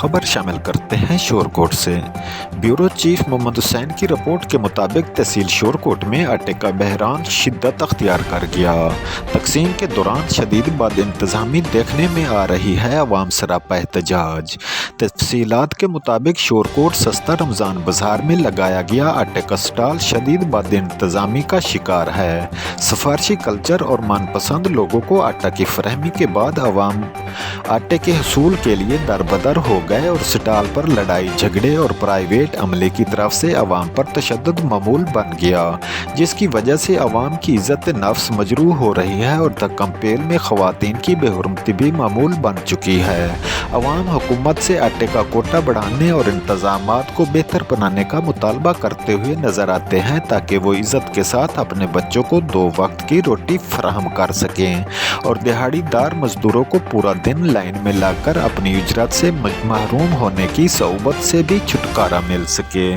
खबर शामिल करते हैं शोरकोट से। ब्यूरो चीफ मोहम्मद हुसैन की रिपोर्ट के मुताबिक तहसील शोरकोट में आटे का बहरान शिद्दत अख्तियार कर गया। तकसीम के दौरान शदीद बदइंतज़ामी देखने में आ रही है, अवाम सरापा एहतजाज। तफसीलात के मुताबिक शोरकोट सस्ता रमज़ान बाज़ार में लगाया गया आटे का स्टॉल शदीद बदइंतज़ामी का शिकार है। सिफारशी कल्चर और मनपसंद लोगों को आटा की फरहमी के बाद अवाम आटे के हसूल के लिए दरबदर हो गए और स्टॉल पर लड़ाई झगड़े और प्राइवेट अमले की तरफ से अवाम पर तशद्दुद मामूल बन गया, जिसकी वजह से अवाम की इज़्ज़त नफ्स मजरूह हो रही है और तकम्पेल में ख़वातीन की बेहुरमती भी मामूल बन चुकी है। अवाम हुकूमत से आटे का कोटा बढ़ाने और इंतज़ामात को बेहतर बनाने का मुतालबा करते हुए नज़र आते हैं, ताकि वो इज़्ज़त के साथ अपने बच्चों को 2 वक्त की रोटी फराहम कर सकें और दिहाड़ीदार मजदूरों को पूरा दिन लाइन में लाकर अपनी उजरत से महरूम होने की सऊबत से भी छुटकारा मिल सके।